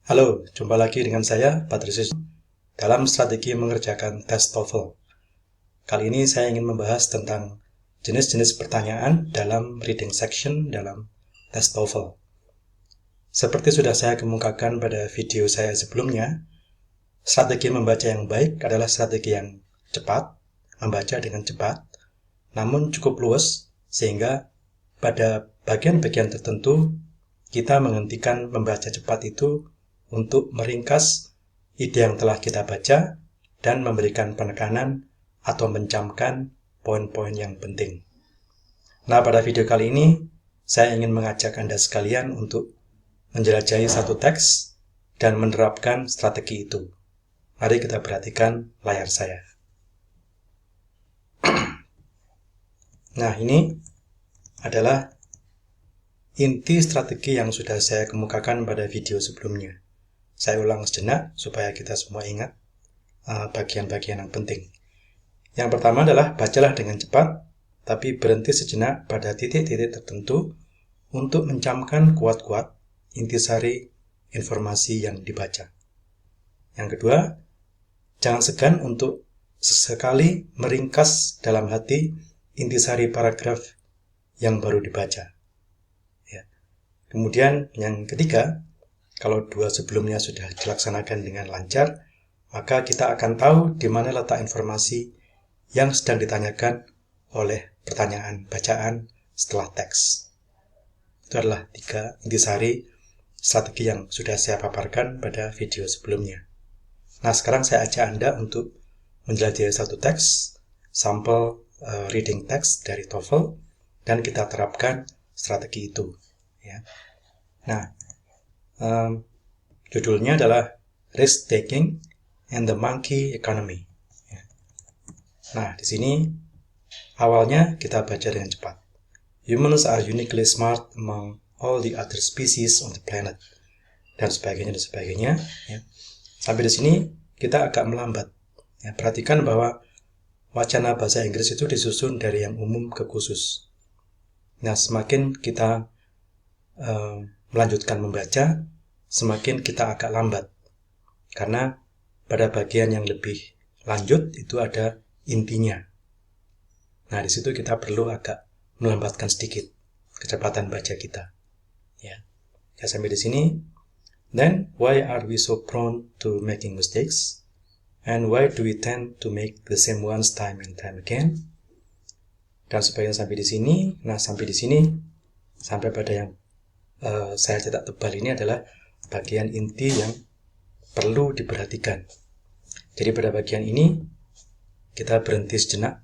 Halo, jumpa lagi dengan saya, Patrisius, dalam strategi mengerjakan tes TOEFL. Kali ini saya ingin membahas tentang jenis-jenis pertanyaan dalam reading section dalam tes TOEFL. Seperti sudah saya kemukakan pada video saya sebelumnya, strategi membaca yang baik adalah strategi yang cepat, membaca dengan cepat, namun cukup luas, sehingga pada bagian-bagian tertentu kita menghentikan membaca cepat itu untuk meringkas ide yang telah kita baca dan memberikan penekanan atau mencamkan poin-poin yang penting. Nah, pada video kali ini saya ingin mengajak Anda sekalian untuk menjelajahi satu teks dan menerapkan strategi itu. Mari kita perhatikan layar saya. Nah, ini adalah inti strategi yang sudah saya kemukakan pada video sebelumnya. Saya ulang sejenak supaya kita semua ingat bagian-bagian yang penting. Yang pertama adalah bacalah dengan cepat, tapi berhenti sejenak pada titik-titik tertentu untuk mencamkan kuat-kuat intisari informasi yang dibaca. Yang kedua, jangan segan untuk sesekali meringkas dalam hati intisari paragraf yang baru dibaca. Ya. Kemudian yang ketiga, kalau dua sebelumnya sudah dilaksanakan dengan lancar, maka kita akan tahu di mana letak informasi yang sedang ditanyakan oleh pertanyaan bacaan setelah teks. Itu adalah 3 intisari strategi yang sudah saya paparkan pada video sebelumnya. Nah, sekarang saya ajak Anda untuk menjelajahi satu teks, sampel reading text dari TOEFL, dan kita terapkan strategi itu. Ya. Nah, judulnya adalah Risk Taking and the Monkey Economy. Nah, di sini awalnya kita baca dengan cepat. Humans are uniquely smart among all the other species on the planet. Dan sebagainya. Ya. Sampai di sini kita agak melambat. Ya, perhatikan bahwa wacana bahasa Inggris itu disusun dari yang umum ke khusus. Nah, semakin kita melanjutkan membaca, semakin kita agak lambat. Karena pada bagian yang lebih lanjut itu ada intinya. Nah, di situ kita perlu agak melambatkan sedikit kecepatan baca kita. Ya, sampai di sini. Then, why are we so prone to making mistakes? And why do we tend to make the same ones time and time again? Dan sebagainya sampai di sini. Nah, sampai di sini, sampai pada yang saya cetak tebal ini adalah bagian inti yang perlu diperhatikan. Jadi pada bagian ini kita berhenti sejenak,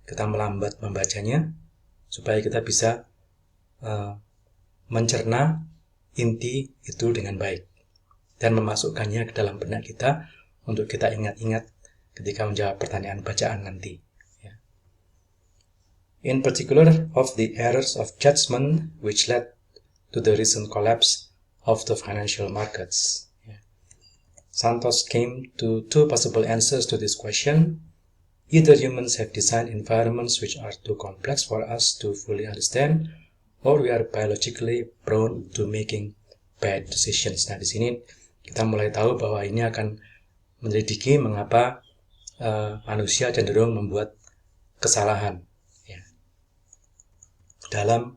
kita melambat membacanya supaya kita bisa mencerna inti itu dengan baik dan memasukkannya ke dalam benak kita untuk kita ingat-ingat ketika menjawab pertanyaan bacaan nanti. In particular of the errors of judgment which led to the recent collapse of the financial markets. Santos came to 2 possible answers to this question. Either humans have designed environments which are too complex for us to fully understand, or we are biologically prone to making bad decisions. Nah, di sini kita mulai tahu bahwa ini akan menyelidiki mengapa manusia cenderung membuat kesalahan dalam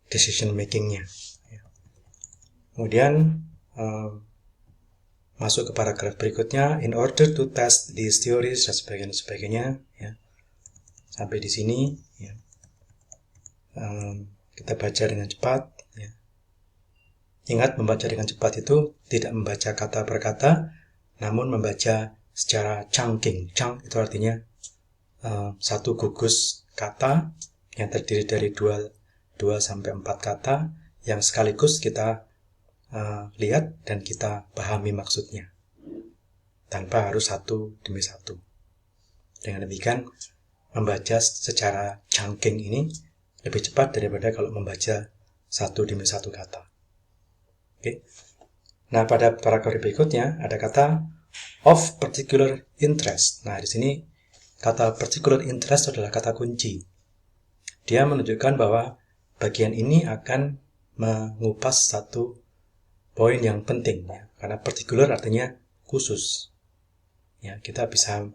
decision makingnya. Kemudian masuk ke paragraf berikutnya. In order to test these theories dan sebagainya. Ya. Sampai di sini. Ya. Kita baca dengan cepat. Ya. Ingat, membaca dengan cepat itu tidak membaca kata per kata, namun membaca secara chunking. Chunk itu artinya satu gugus kata yang terdiri dari 2-4 kata yang sekaligus kita lihat dan kita pahami maksudnya tanpa harus satu demi satu. Dengan demikian, membaca secara chunking ini lebih cepat daripada kalau membaca satu demi satu kata. Oke. Nah, pada paragraf berikutnya ada kata of particular interest. Nah, di sini kata particular interest adalah kata kunci. Dia menunjukkan bahwa bagian ini akan mengupas satu poin yang penting ya. Karena particular artinya khusus. Ya, kita bisa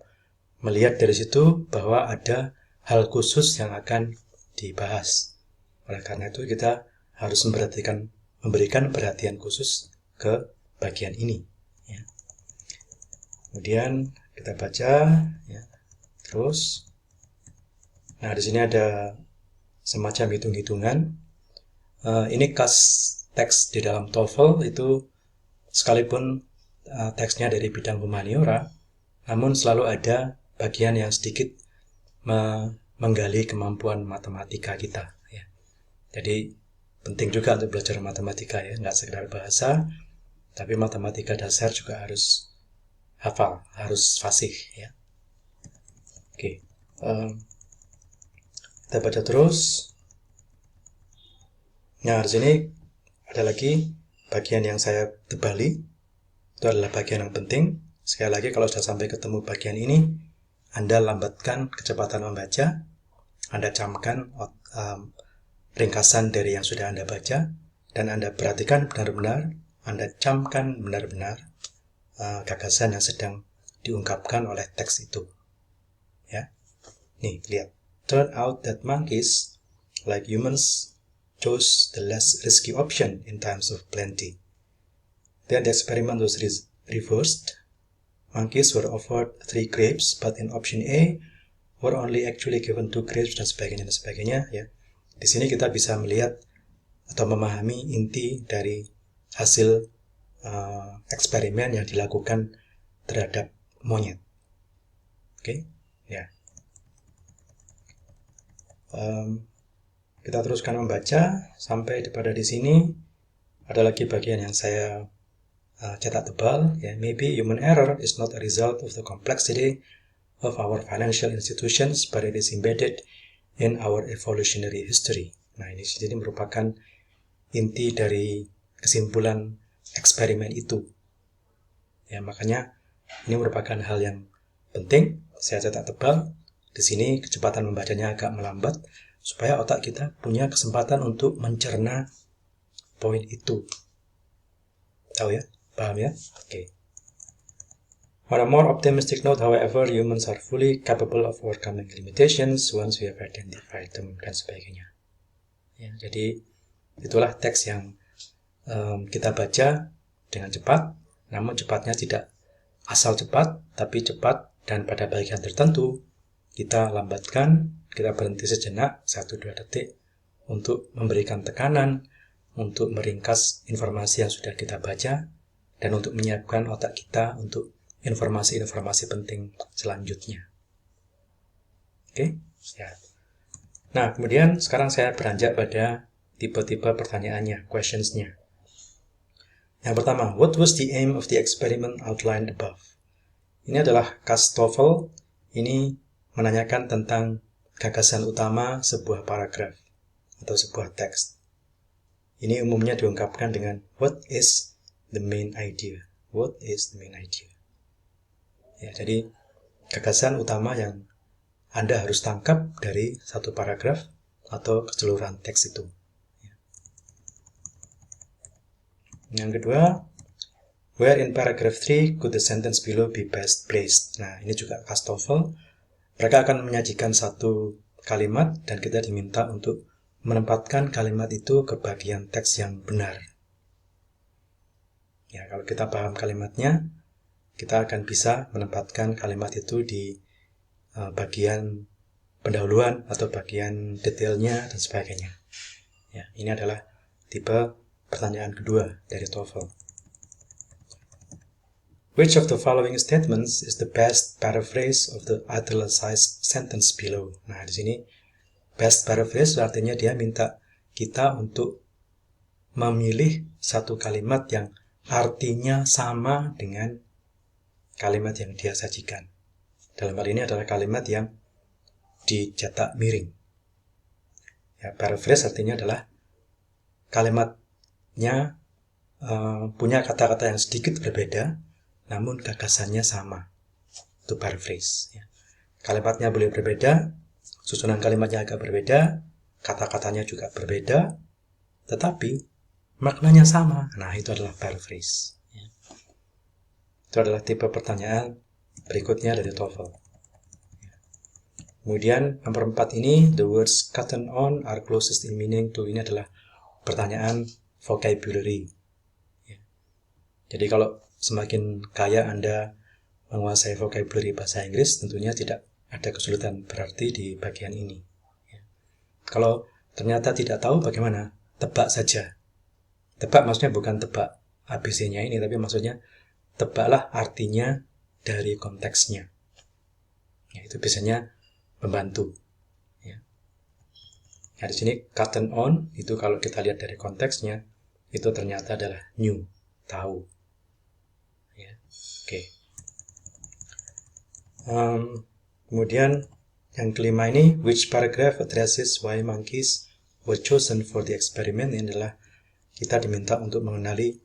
melihat dari situ bahwa ada hal khusus yang akan dibahas. Oleh karena itu kita harus memberikan perhatian khusus ke bagian ini. Ya. Kemudian kita baca, ya. Terus, nah di sini ada semacam hitung-hitungan. Ini kas teks di dalam TOEFL itu sekalipun teksnya dari bidang humaniora, namun selalu ada bagian yang sedikit menggali kemampuan matematika kita. Ya. Jadi penting juga untuk belajar matematika ya, nggak sekedar bahasa, tapi matematika dasar juga harus hafal, harus fasih ya. Oke, kita baca terus. Nah, di sini ada lagi bagian yang saya tebali. Itu adalah bagian yang penting. Sekali lagi, kalau sudah sampai ketemu bagian ini, Anda lambatkan kecepatan membaca. Anda camkan ringkasan dari yang sudah Anda baca, dan Anda perhatikan benar-benar, Anda camkan benar-benar gagasan yang sedang diungkapkan oleh teks itu. Ya, nih lihat. Turn out that monkeys, like humans, chose the less risky option in times of plenty. Then the experiment was reversed. Monkeys were offered 3 grapes, but in option A were only actually given 2 grapes, dan sebagainya. Ya. Di sini kita bisa melihat atau memahami inti dari hasil eksperimen yang dilakukan terhadap monyet. Oke, ya. Kita teruskan membaca sampai pada di sini. Ada lagi bagian yang saya cetak tebal. Ya, maybe human error is not a result of the complexity of our financial institutions, but it is embedded in our evolutionary history. Nah, ini jadi merupakan inti dari kesimpulan eksperimen itu. Ya, makanya ini merupakan hal yang penting. Saya cetak tebal. Di sini kecepatan membacanya agak melambat supaya otak kita punya kesempatan untuk mencerna poin itu. Tahu ya? Paham ya? Oke. On a more optimistic note, however, humans are fully capable of overcoming limitations once we have identified them, dan sebagainya. Ya, jadi itulah teks yang kita baca dengan cepat, namun cepatnya tidak asal cepat, tapi cepat dan pada bagian tertentu kita lambatkan, kita berhenti sejenak 1-2 detik untuk memberikan tekanan, untuk meringkas informasi yang sudah kita baca, dan untuk menyiapkan otak kita untuk informasi-informasi penting selanjutnya. Oke? Ya. Nah, kemudian sekarang saya beranjak pada tipe-tipe pertanyaannya, questions-nya. Yang pertama, what was the aim of the experiment outlined above? Ini adalah kas TOEFL. Ini menanyakan tentang gagasan utama sebuah paragraf atau sebuah teks. Ini umumnya diungkapkan dengan what is the main idea? What is the main idea? Ya, jadi gagasan utama yang Anda harus tangkap dari satu paragraf atau keseluruhan teks itu. Yang kedua, where in paragraph 3 could the sentence below be best placed? Nah, ini juga khas TOEFL. Mereka akan menyajikan satu kalimat dan kita diminta untuk menempatkan kalimat itu ke bagian teks yang benar. Ya, kalau kita paham kalimatnya, kita akan bisa menempatkan kalimat itu di bagian pendahuluan atau bagian detailnya dan sebagainya. Ya, ini adalah tipe pertanyaan kedua dari TOEFL. Which of the following statements is the best paraphrase of the italicized sentence below? Nah, di sini best paraphrase artinya dia minta kita untuk memilih satu kalimat yang artinya sama dengan kalimat yang dia sajikan. Dalam hal ini adalah kalimat yang dicetak miring. Ya, paraphrase artinya adalah kalimatnya punya kata-kata yang sedikit berbeda, namun gagasannya sama. Itu paraphrase. Ya. Kalimatnya boleh berbeda, susunan kalimatnya agak berbeda, kata-katanya juga berbeda, tetapi maknanya sama. Nah, itu adalah paraphrase. Itu adalah tipe pertanyaan berikutnya dari TOEFL. Kemudian nomor 4 ini, the words cotton on are closest in meaning to, ini adalah pertanyaan vocabulary. Jadi kalau semakin kaya Anda menguasai vocabulary bahasa Inggris, tentunya tidak ada kesulitan berarti di bagian ini. Kalau ternyata tidak tahu, bagaimana? Tebak saja. Tebak maksudnya bukan tebak ABC-nya ini, tapi maksudnya tebaklah artinya dari konteksnya. Ya, itu biasanya membantu. Ya. Nah, di sini cotton on, itu kalau kita lihat dari konteksnya, itu ternyata adalah new, tahu. Ya. Oke. Kemudian yang kelima ini, which paragraph addresses why monkeys were chosen for the experiment, ini adalah kita diminta untuk mengenali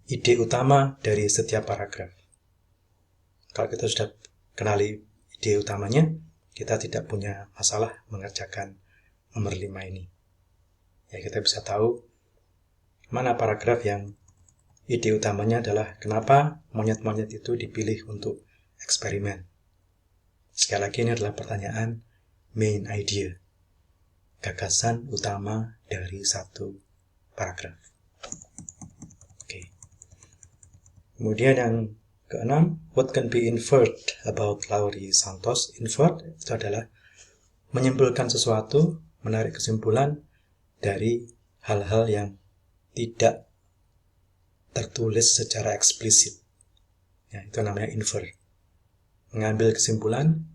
ide utama dari setiap paragraf. Kalau kita sudah kenali ide utamanya, kita tidak punya masalah mengerjakan nomor 5 ini. Ya, kita bisa tahu mana paragraf yang ide utamanya adalah kenapa monyet-monyet itu dipilih untuk eksperimen. Sekali lagi, ini adalah pertanyaan main idea, gagasan utama dari satu paragraf. Oke. Kemudian yang keenam, what can be inferred about Laurie Santos? Inferred itu adalah menyimpulkan sesuatu, menarik kesimpulan dari hal-hal yang tidak tertulis secara eksplisit. Ya, itu namanya infer. Mengambil kesimpulan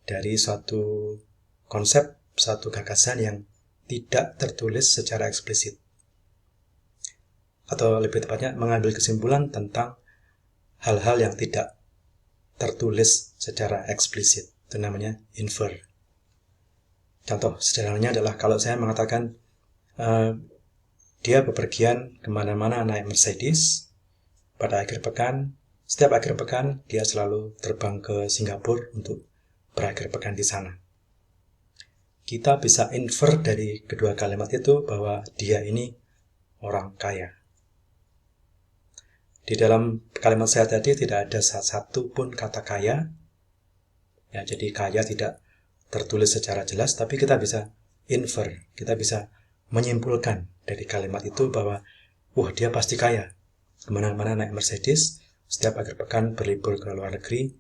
dari suatu konsep, suatu gagasan yang tidak tertulis secara eksplisit. Atau lebih tepatnya, mengambil kesimpulan tentang hal-hal yang tidak tertulis secara eksplisit. Itu namanya infer. Contoh sederhananya adalah kalau saya mengatakan dia bepergian kemana-mana naik Mercedes pada akhir pekan. Setiap akhir pekan dia selalu terbang ke Singapura untuk berakhir pekan di sana. Kita bisa infer dari kedua kalimat itu bahwa dia ini orang kaya. Di dalam kalimat saya tadi tidak ada satu pun kata kaya. Ya, jadi kaya tidak tertulis secara jelas, tapi kita bisa infer, kita bisa menyimpulkan dari kalimat itu bahwa dia pasti kaya. Kemana-mana naik Mercedes, setiap akhir pekan berlibur ke luar negeri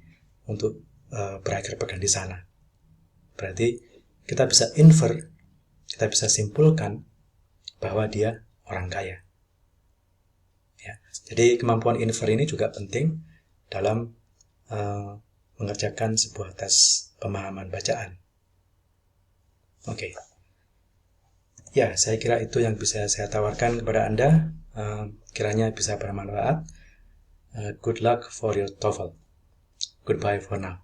untuk berakhir pekan di sana. Berarti kita bisa infer, kita bisa simpulkan bahwa dia orang kaya. Ya, jadi kemampuan infer ini juga penting dalam mengerjakan sebuah tes pemahaman bacaan. Oke. Ya, saya kira itu yang bisa saya tawarkan kepada Anda. Kiranya bisa bermanfaat. Good luck for your TOEFL. Goodbye for now.